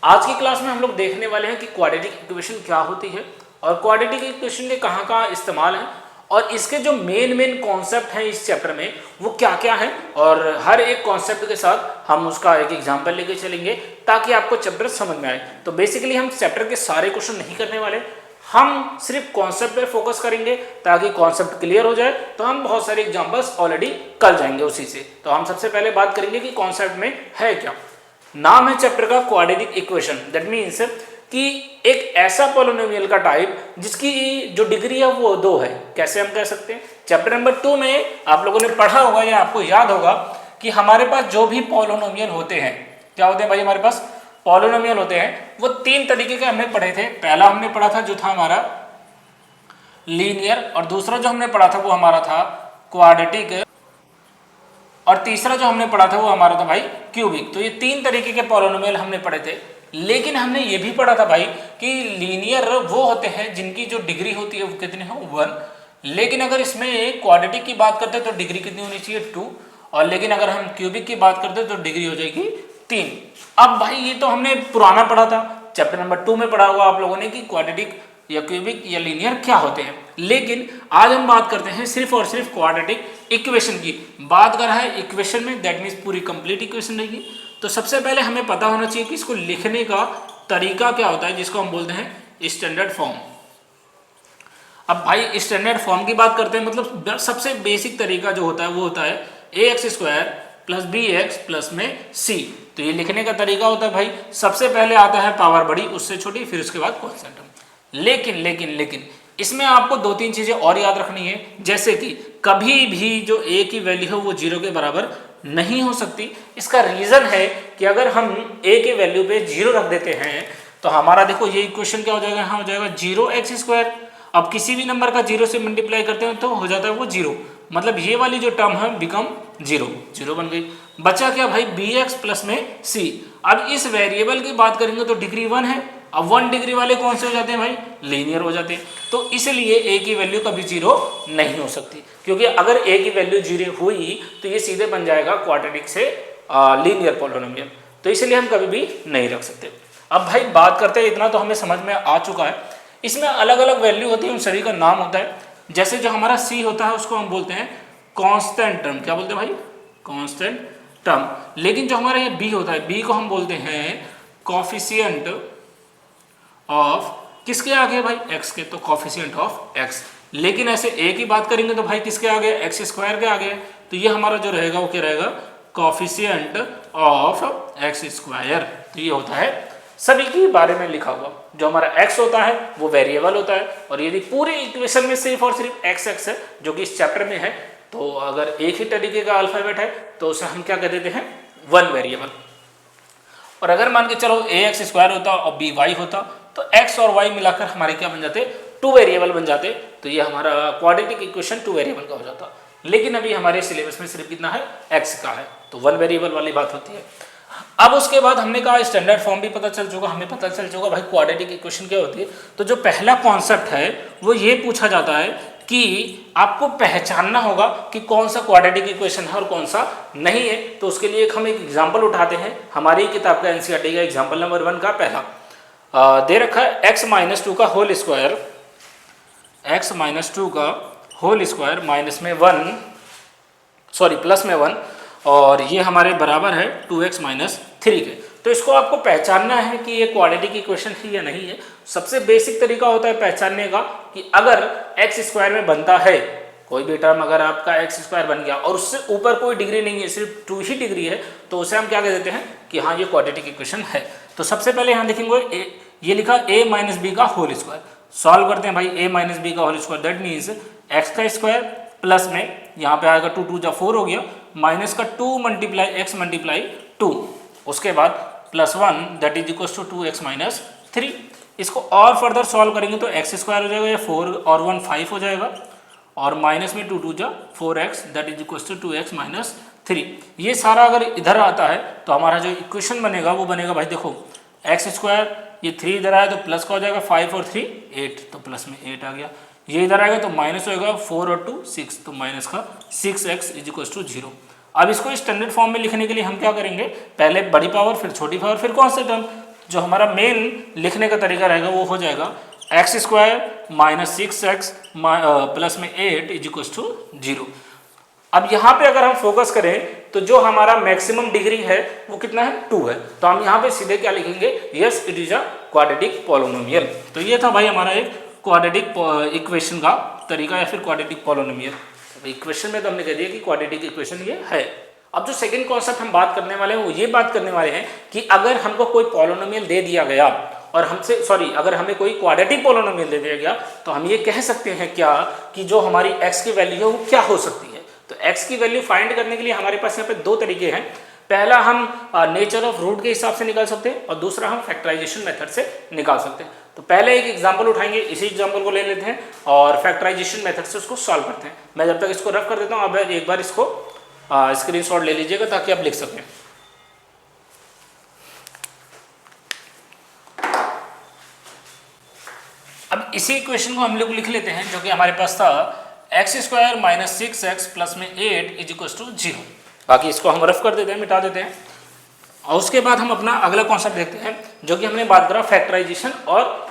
आज की क्लास में हम लोग देखने वाले हैं कि क्वाड्रेटिक इक्वेशन क्या होती है और क्वाड्रेटिक इक्वेशन के कहाँ कहाँ इस्तेमाल है और इसके जो मेन कॉन्सेप्ट हैं इस चैप्टर में वो क्या क्या है, और हर एक कॉन्सेप्ट के साथ हम उसका एक एग्जांपल लेके चलेंगे ताकि आपको चैप्टर समझ में आए। तो बेसिकली हम चैप्टर के सारे क्वेश्चन नहीं करने वाले, हम सिर्फ कॉन्सेप्ट पे फोकस करेंगे ताकि कॉन्सेप्ट क्लियर हो जाए। तो हम बहुत सारे एग्जांपल्स ऑलरेडी कर जाएंगे उसी से। तो हम सबसे पहले बात करेंगे कि कॉन्सेप्ट में है क्या। नाम है चैप्टर का क्वाड्रेटिक इक्वेशन, दैट मीन्स कि एक ऐसा पॉलिनोमियल का टाइप जिसकी जो डिग्री है वो 2 है। कैसे हम कह सकते हैं, चैप्टर नंबर 2 में आप लोगों ने पढ़ा होगा या आपको याद होगा कि हमारे पास जो भी पॉलिनोमियल होते हैं, क्या होते हैं भाई, हमारे पास पॉलिनोमियल होते हैं वो 3 तरीके के हमने पढ़े थे। पहला हमने पढ़ा था जो था हमारा लीनियर, और दूसरा जो हमने पढ़ा था वो हमारा था क्वाड्रेटिक, और तीसरा जो हमने पढ़ा था वो हमारा था भाई क्यूबिक। तो ये 3 तरीके के पॉलिनोमियल हमने पढ़े थे। लेकिन हमने ये भी पढ़ा था भाई कि लीनियर वो होते हैं जिनकी जो डिग्री होती है वो कितनी है, 1। लेकिन अगर इसमें क्वाड्रेटिक की बात करते हैं तो डिग्री कितनी होनी चाहिए, 2। और लेकिन अगर हम क्यूबिक की बात करते हैं तो डिग्री हो जाएगी 3। अब भाई ये तो हमने पुराना पढ़ा था, चैप्टर नंबर 2 में पढ़ा हुआ आप लोगों ने कि क्वाड्रेटिक या क्यूबिक या लीनियर क्या होते हैं। लेकिन आज हम बात करते हैं सिर्फ और सिर्फ क्वाड्रेटिक इक्वेशन की। बात कर रहा है इक्वेशन में, दैट मीन्स पूरी कंप्लीट इक्वेशन रहेगी। तो सबसे पहले हमें पता होना चाहिए कि इसको लिखने का तरीका क्या होता है, जिसको हम बोलते हैं स्टैंडर्ड फॉर्म। अब भाई स्टैंडर्ड फॉर्म की बात करते हैं, मतलब सबसे बेसिक तरीका जो होता है वो होता है ax² प्लस bx प्लस में c। तो ये लिखने का तरीका होता है भाई, सबसे पहले आता है पावर बड़ी, उससे छोटी, फिर उसके बाद कॉन्स्टेंट। लेकिन इसमें आपको 2-3 चीजें और याद रखनी है, जैसे कि कभी भी जो a की वैल्यू है वो 0 के बराबर नहीं हो सकती। इसका रीजन है कि अगर हम a के वैल्यू पे 0 रख देते हैं तो हमारा देखो ये इक्वेशन क्या हो जाएगा, यहाँ हो जाएगा 0x²। अब किसी भी नंबर का 0 से मल्टीप्लाई करते हैं तो हो जाता है वो 0, मतलब ये वाली जो टर्म है बिकम 0 बन गई। बचा क्या भाई, bx प्लस में c। अब इस वेरिएबल की बात करेंगे तो डिग्री 1 है। अब 1 डिग्री वाले कौन से हो जाते हैं भाई, लीनियर हो जाते हैं। तो इसलिए a की वैल्यू कभी 0 नहीं हो सकती, क्योंकि अगर a की वैल्यू 0 हुई तो ये सीधे बन जाएगा क्वाड्रेटिक से लीनियर पॉलिनोमियल। तो इसलिए हम कभी भी नहीं रख सकते। अब भाई बात करते हैं, इतना तो हमें समझ में आ चुका है। इसमें अलग अलग वैल्यू होती है, उन सभी का नाम होता है। जैसे जो हमारा c होता है उसको हम बोलते हैं कांस्टेंट टर्म। क्या बोलते हैं भाई, कांस्टेंट टर्म। लेकिन जो हमारा ये b होता है, b को हम बोलते हैं कोफिशिएंट ऑफ, किसके आगे भाई, x के, तो कोफिशिएंट ऑफ x। लेकिन ऐसे a की बात करेंगे तो भाई किसके आगे, x² के आगे। तो ये हमारा जो रहेगा वो क्या रहेगा, कोफिशिएंट ऑफ x²। तो ये होता है सभी के बारे में लिखा हुआ। जो हमारा x होता है वो वेरिएबल होता है, और यदि पूरे इक्वेशन में सिर्फ और सिर्फ x है जो कि इस चैप्टर में है, तो अगर एक ही तरीके का अल्फाबेट है तो उसे हम क्या कह देते हैं, 1 वेरिएबल। और अगर मान के चलो ax² होता और by होता तो x और y मिलाकर हमारे क्या बन जाते, 2 वेरिएबल बन जाते। तो ये हमारा क्वाड्रेटिक इक्वेशन 2 वेरिएबल का हो जाता। लेकिन अभी हमारे सिलेबस में सिर्फ कितना है, x का है, तो 1 वेरिएबल वाली बात होती है। अब उसके बाद हमने कहा स्टैंडर्ड फॉर्म भी पता चल चुका, हमें पता चल चुका भाई क्वाड्रेटिक इक्वेशन क्या होती है। तो जो पहला कॉन्सेप्ट है वो ये पूछा जाता है कि आपको पहचानना होगा कि कौन सा क्वाड्रेटिक इक्वेशन है और कौन सा नहीं है। तो उसके लिए हम एक एग्जाम्पल उठाते हैं, हमारी किताब का NCERT का एग्जाम्पल नंबर 1 का पहला दे रखा है x-2 का होल स्क्वायर, x-2 का होल स्क्वायर माइनस में 1, सॉरी प्लस में 1, और ये हमारे बराबर है 2x - 3 के। तो इसको आपको पहचानना है कि ये क्वाड्रेटिक इक्वेशन है या नहीं है। सबसे बेसिक तरीका होता है पहचानने का कि अगर x² में बनता है कोई भी टर्म, अगर आपका x² बन गया और उससे ऊपर कोई डिग्री नहीं है, सिर्फ 2 ही डिग्री है, तो उसे हम क्या कह देते हैं कि हाँ ये क्वाड्रेटिक इक्वेशन है। तो सबसे पहले यहाँ देखेंगे ये लिखा a - b का होल स्क्वायर। सॉल्व करते हैं भाई, a - b का whole square, that means x² plus में यहाँ पे आएगा 2 2 जा 4 हो गया, माइनस का 2 × x × 2, उसके बाद +1 that is equal to 2x - 3। इसको और फर्दर सॉल्व करेंगे तो x² हो जाएगा, या 4 और 1 5 हो जाएगा, और माइनस में 2 2 जा 4x that is equal to 2x - 3। ये सारा अगर इधर आता है तो हमारा जो इक्वेशन बनेगा वो बनेगा भाई, देखो x², ये 3 इधर आया तो प्लस का हो जाएगा, 5 और 3 8, तो प्लस में 8 आ गया। ये इधर आएगा तो माइनस होगा, 4 और 2 6, तो माइनस का 6x = 0। अब इसको स्टैंडर्ड फॉर्म में लिखने के लिए हम क्या करेंगे, पहले बड़ी पावर, फिर छोटी पावर, फिर कौन सा टर्म, जो हमारा मेन लिखने का तरीका रहेगा वो हो जाएगा x square minus 6x plus में 8 इज इक्वल टू 0। अब यहाँ पे अगर हम फोकस करें तो जो हमारा मैक्सिमम डिग्री है वो कितना है 2 है, तो हम यहाँ पे सीधे क्या लिखेंगे, yes it is a quadratic polynomial. तो ये था भाई हमारा एक क्वाड्रेटिक इक्वेशन का तरीका या फिर क्वाड्रेटिक पॉलिनोमियल। इक्वेशन में तो हमने कह दिया कि क्वाड्रेटिक इक्वेशन ये है। अब जो सेकंड कॉन्सेप्ट हम बात करने वाले हैं वो ये बात करने वाले हैं कि अगर हमको कोई पॉलिनोमियल दे दिया गया और अगर हमें कोई क्वाड्रेटिक पॉलिनोमियल दे दिया गया तो हम ये कह सकते हैं क्या कि जो हमारी x की वैल्यू है वो क्या हो सकती है। तो x की वैल्यू फाइंड करने के लिए हमारे पास यहाँ पे दो तरीके हैं। पहला हम नेचर ऑफ रूट के हिसाब से निकाल सकते हैं और दूसरा हम फैक्टराइजेशन मेथड से निकाल सकते हैं। तो पहले एक एग्जांपल उठाएंगे, इसी एग्जांपल को ले लेते हैं और फैक्टराइजेशन मेथड से उसको सॉल्व करते हैं। मैं जब तक इसको रफ कर देता हूँ, अब एक बार इसको स्क्रीनशॉट ले लीजिएगा ताकि आप लिख सकें। अब इसी इक्वेशन को हम लोग लिख लेते हैं जो कि हमारे पास था x square minus 6x plus में 8 इज इक्वल टू 0। बाकी इसको हम रफ कर देते हैं, मिटा देते हैं और उसके बाद हम अपना अगला कॉन्सेप्ट देखते हैं जो कि हमने बात करा फैक्टराइजेशन और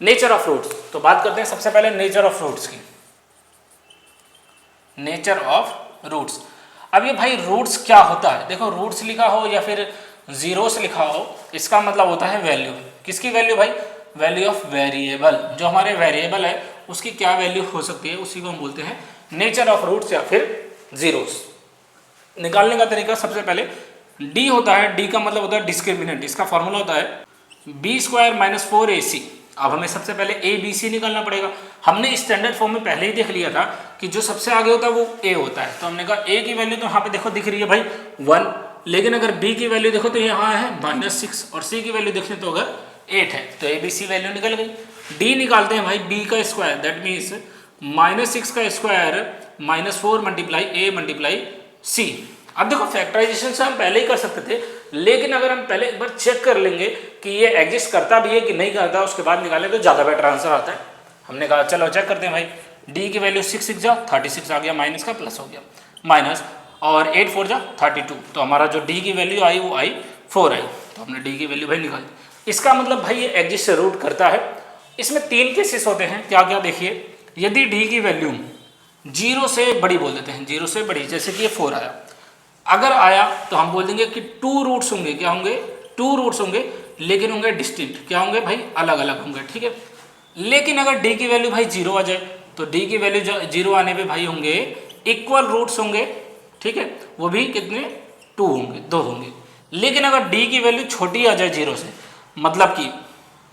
नेचर ऑफ रूट्स। तो बात करते हैं सबसे पहले नेचर ऑफ रूट्स की। नेचर ऑफ रूट्स, अब ये भाई रूट्स क्या होता है, देखो रूट्स लिखा हो या फिर जीरोस लिखा हो, इसका मतलब होता है वैल्यू। किसकी वैल्यू भाई, वैल्यू ऑफ वेरिएबल। जो हमारे वेरिएबल है उसकी क्या वैल्यू हो सकती है, उसी को हम बोलते हैं नेचर ऑफ रूट्स या फिर जीरोस। निकालने का तरीका सबसे पहले डी होता है, डी का मतलब होता है डिस्क्रिमिनेंट। इसका फॉर्मूला होता है बी स्क्वायर माइनस 4ac। अब हमें सबसे पहले ए बी सी निकालना पड़ेगा। हमने स्टैंडर्ड फॉर्म में पहले ही देख लिया था कि जो सबसे आगे होता है वो ए होता है, तो हमने कहा ए की वैल्यू तो यहाँ पे देखो दिख रही है भाई 1, लेकिन अगर बी की वैल्यू देखो तो यहाँ है -6 और सी की वैल्यू देखें तो अगर 8 है, तो ए बी सी वैल्यू निकल गई। डी निकालते हैं भाई बी का स्क्वायर, दैट मीन्स -6 का square -4 multiply A multiply C. अब देखो फैक्टराइजेशन से हम पहले ही कर सकते थे, लेकिन अगर हम पहले एक बार चेक कर लेंगे कि ये एग्जिस्ट करता भी है कि नहीं करता, उसके बाद निकालें तो ज़्यादा बेटर आंसर आता है। हमने कहा चलो चेक करते हैं भाई, डी की वैल्यू 6 6 जा 36 आ गया, माइनस का प्लस हो गया माइनस, और 8 4 जा 32, तो हमारा जो डी की वैल्यू आई वो आई 4 आई, तो हमने डी की वैल्यू भाई निकाली। इसका मतलब भाई ये एग्जिस्ट रूट करता है। इसमें 3 केसेस होते हैं, क्या क्या देखिए। यदि डी की वैल्यू 0 से बड़ी बोल देते हैं, 0 से बड़ी, जैसे कि ये 4 आया, अगर आया तो हम बोल देंगे कि 2 रूट्स होंगे, क्या होंगे 2 रूट्स होंगे, लेकिन होंगे डिस्टिंक्ट, क्या होंगे भाई अलग अलग होंगे, ठीक है। लेकिन अगर डी की वैल्यू भाई 0 आ जाए तो डी की वैल्यू 0 आने पे भाई होंगे इक्वल रूट्स होंगे, ठीक है, वो भी कितने 2 होंगे, 2 होंगे। लेकिन अगर डी की वैल्यू छोटी आ जाए 0 से, मतलब कि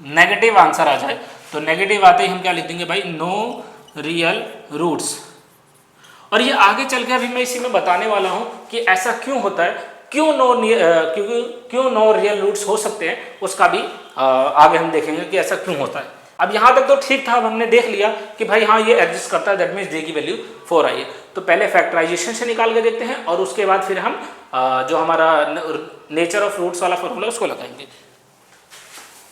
नेगेटिव आंसर आ जाए, तो नेगेटिव आते ही हम क्या लिख देंगे भाई नो रियल रूट्स। और ये आगे चल के अभी मैं इसी में बताने वाला हूँ कि ऐसा क्यों होता है, क्यों नो रियल रूट्स हो सकते हैं, उसका भी आगे हम देखेंगे कि ऐसा क्यों होता है। अब यहाँ तक तो ठीक था, अब हमने देख लिया कि भाई हाँ ये एग्जिस्ट करता है, दैट मीन्स डी की वैल्यू 4 आई है। तो पहले फैक्टराइजेशन से निकाल के देखते हैं और उसके बाद फिर हम जो हमारा नेचर ऑफ रूट्स वाला फॉर्मूला उसको लगाएंगे।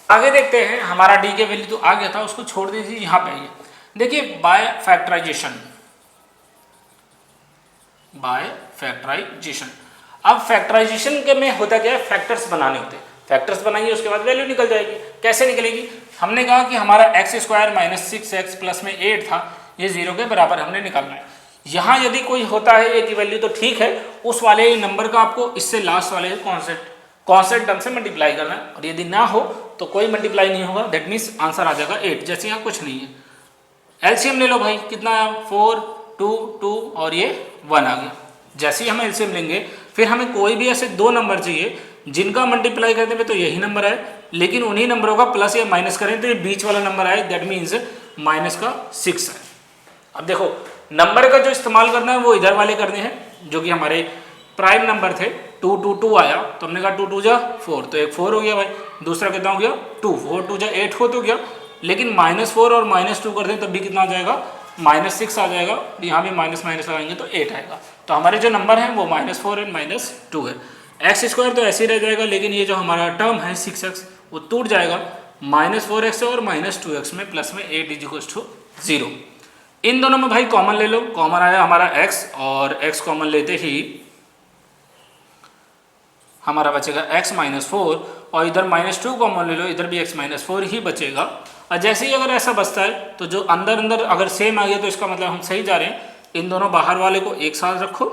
आगे देखते हैं, हमारा डी की वैल्यू तो आ गया था, उसको छोड़ दीजिए, यहाँ पे आइए। देखिए बाय फैक्टराइजेशन, अब फैक्टराइजेशन के में होता क्या है, फैक्टर्स बनाने होते हैं। फैक्टर्स बनाएंगे उसके बाद वैल्यू निकल जाएगी। कैसे निकलेगी, हमने कहा कि हमारा x square minus 6x plus में 8 था, ये 0 के बराबर हमने निकालना है। यहाँ यदि कोई होता है ए की वैल्यू तो ठीक है, उस वाले नंबर का आपको इससे लास्ट वाले कॉन्स्टेंट टर्म से मल्टीप्लाई करना है, और यदि ना हो तो कोई मल्टीप्लाई नहीं होगा, दैट मीन्स आंसर आ जाएगा 8। जैसे यहाँ कुछ नहीं है, एलसीएम ले लो भाई, कितना आया 4 2 2 और ये 1 आ गया। जैसे ही हम एलसीएम लेंगे फिर हमें कोई भी ऐसे 2 नंबर चाहिए जिनका मल्टीप्लाई करने पे तो यही नंबर है, लेकिन उन्हीं नंबरों का प्लस या माइनस करें तो ये बीच वाला नंबर आए, दैट मीन्स माइनस का 6 है। अब देखो नंबर का जो इस्तेमाल करना है वो इधर वाले करने हैं, जो कि हमारे प्राइम नंबर थे। 2 2 2 आया तो हमने कहा 2 2 जा 4, तो एक 4 हो गया भाई, दूसरा कितना हो गया 2, 4 2 जा 8 हो तो गया, लेकिन -4 और -2 कर दें तब भी कितना आ जाएगा -6 आ जाएगा। यहाँ भी माइनस माइनस लगाएंगे तो 8 आएगा। तो हमारे जो नंबर हैं वो -4 एंड -2 है। एक्स स्क्वायर तो ऐसे ही रह जाएगा, लेकिन ये जो हमारा टर्म है 6x वो टूट जाएगा, -4x और -2x में प्लस में 8 = 0। इन दोनों में भाई कॉमन ले लो, कॉमन आया हमारा x, और x कॉमन लेते ही हमारा बचेगा x -4 और इधर -2 कॉमन ले लो, इधर भी x-4 ही बचेगा। और जैसे ही अगर ऐसा बचता है तो जो अंदर अगर सेम आ गया तो इसका मतलब हम सही जा रहे हैं। इन दोनों बाहर वाले को एक साथ रखो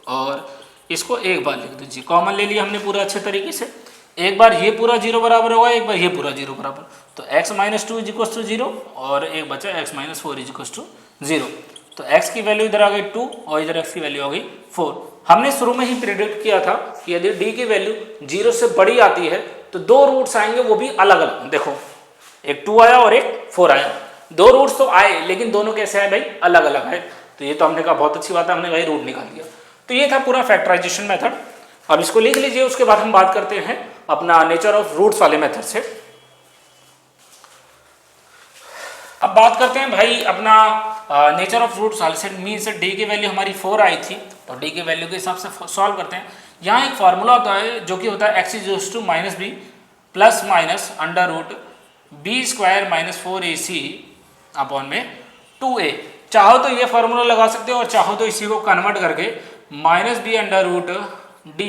और इसको एक बार लिख दीजिए। कॉमन ले लिया हमने पूरा अच्छे तरीके से। एक बार ये पूरा 0 बराबर होगा, एक बार ये पूरा 0 बराबर, तो x-2 = 0 और एक बचा x-4 = 0। तो x की वैल्यू इधर आ गई 2 और इधर x की वैल्यू आ गई 4। हमने शुरू में ही प्रिडिक्ट किया था कि यदि d की वैल्यू 0 से बड़ी आती है तो दो रूट्स आएंगे, वो भी अलग अलग। देखो एक 2 आया और एक 4 आया, दो रूट्स तो आए लेकिन दोनों कैसे आए भाई, अलग अलग आए। तो ये तो हमने कहा बहुत अच्छी बात है, हमने भाई रूट निकाल दिया। तो ये था पूरा फैक्टराइजेशन मेथड। अब इसको लिख लीजिए, उसके बाद हम बात करते हैं अपना नेचर ऑफ रूट्स वाले मेथड से। अब बात करते हैं भाई अपना नेचर ऑफ रूट्स वाले से। मीन्स डी की वैल्यू हमारी 4 आई थी, तो डी की वैल्यू के हिसाब से सॉल्व करते हैं। यहाँ एक फार्मूला होता है जो कि होता है x = -b plus minus √b² - 4ac upon में 2a। चाहो तो ये फार्मूला लगा सकते हो और चाहो तो इसी को कन्वर्ट करके -b√d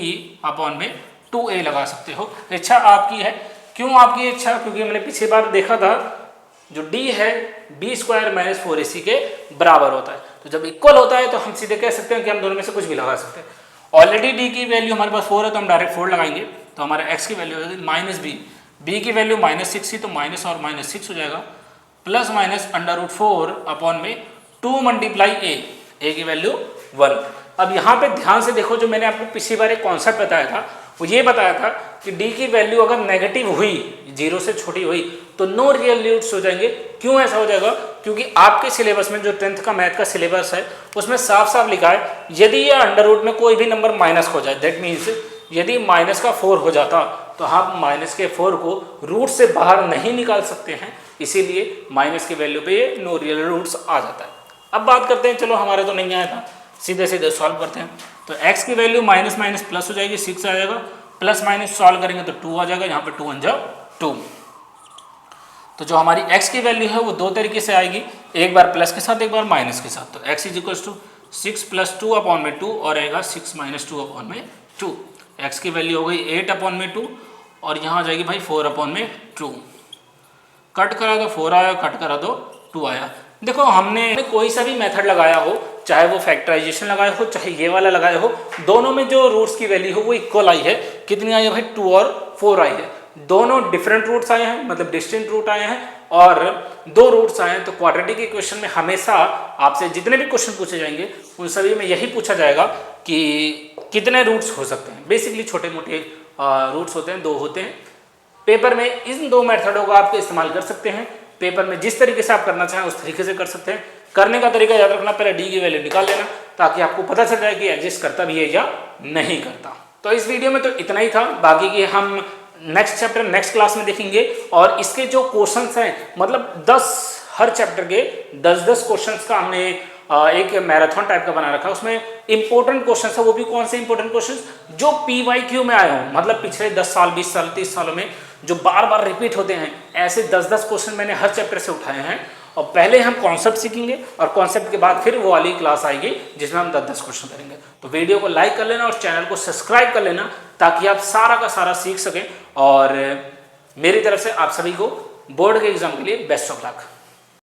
अपॉन में 2a लगा सकते हो। इच्छा आपकी है। क्यों आपकी इच्छा? क्योंकि हमने पिछली बार देखा था जो d है b² - 4ac के बराबर होता है। तो जब इक्वल होता है तो हम सीधे कह सकते हैं कि हम दोनों में से कुछ भी लगा सकते हैं। ऑलरेडी d की वैल्यू हमारे पास 4 है तो हम डायरेक्ट 4 लगाएंगे, तो हमारा x की वैल्यू होगी -b, b की वैल्यू -6 थी तो माइनस और -6 हो जाएगा, प्लस माइनस √4 अपॉन में 2 × a की वैल्यू 1। अब यहाँ पे ध्यान से देखो, जो मैंने आपको पिछली बार एक कॉन्सेप्ट बताया था वो ये बताया था कि d की वैल्यू अगर नेगेटिव हुई, 0 से छोटी हुई, तो नो रियल रूट्स हो जाएंगे। क्यों ऐसा हो जाएगा? क्योंकि आपके सिलेबस में जो 10th का मैथ का सिलेबस है उसमें साफ साफ लिखा है यदि ये अंडर रूट में कोई भी नंबर माइनस हो जाए, दैट मीन्स यदि -4 हो जाता तो हम -4 को रूट से बाहर नहीं निकाल सकते हैं, इसीलिए माइनस की वैल्यू पे ये नो रियल रूट्स आ जाता है। अब बात करते हैं, चलो हमारे तो नहीं आया था, सीधे सीधे सॉल्व करते हैं। तो x की वैल्यू माइनस माइनस प्लस हो जाएगी, 6 आ जाएगा, प्लस माइनस सॉल्व करेंगे तो 2 आ जाएगा, यहाँ पे 2 × 2। तो जो हमारी x की वैल्यू है वो दो तरीके से आएगी, एक बार प्लस के साथ एक बार माइनस के साथ। तो x = 6 + 2 अपॉन में 2 और आएगा 6 - 2 अपॉन में 2। x की वैल्यू हो गई 8 अपॉन में 2 और यहाँ आ जाएगी भाई 4 अपॉन में 2। कट करा तो 4 आया, कट करा तो 2 आया। देखो हमने कोई सा भी मेथड लगाया हो, चाहे वो फैक्टराइजेशन लगाया हो चाहे ये वाला लगाया हो, दोनों में जो रूट्स की वैल्यू हो वो इक्वल आई है। कितनी आई है भाई? 2 और 4 आई है। दोनों डिफरेंट रूट्स आए हैं, मतलब डिस्टिंक्ट रूट आए हैं और दो रूट्स आए हैं। तो क्वाड्रेटिक इक्वेशन में हमेशा आपसे जितने भी क्वेश्चन पूछे जाएंगे उन सभी में यही पूछा जाएगा कि कितने रूट्स हो सकते हैं। बेसिकली छोटे मोटे रूट्स होते हैं, 2 होते हैं। पेपर में इन 2 मेथडों का आप इस्तेमाल कर सकते हैं। पेपर में जिस तरीके से आप करना चाहें उस तरीके से कर सकते हैं। करने का तरीका याद रखना, पहले डी की वैल्यू निकाल लेना ताकि आपको पता चल जाए कि एग्जिस्ट करता भी है या नहीं करता। तो इस वीडियो में तो इतना ही था, बाकी की हम नेक्स्ट चैप्टर नेक्स्ट क्लास में देखेंगे। और इसके जो क्वेश्चंस हैं, मतलब 10 हर चैप्टर के 10-10 क्वेश्चंस का हमने एक मैराथन टाइप का बना रखा है। उसमें इंपॉर्टेंट क्वेश्चंस है, वो भी कौन से इंपॉर्टेंट क्वेश्चंस जो PYQ में आए हों, मतलब पिछले 10 साल 20 साल 30 सालों में जो बार बार रिपीट होते हैं, ऐसे 10-10 क्वेश्चन मैंने हर चैप्टर से उठाए हैं। और पहले हम कॉन्सेप्ट सीखेंगे और कॉन्सेप्ट के बाद फिर वो वाली क्लास आएगी जिसमें हम 10-10 क्वेश्चन करेंगे। तो वीडियो को लाइक कर लेना और चैनल को सब्सक्राइब कर लेना ताकि आप सारा का सारा सीख सकें। और मेरी तरफ से आप सभी को बोर्ड के एग्जाम के लिए बेस्ट ऑफ लक।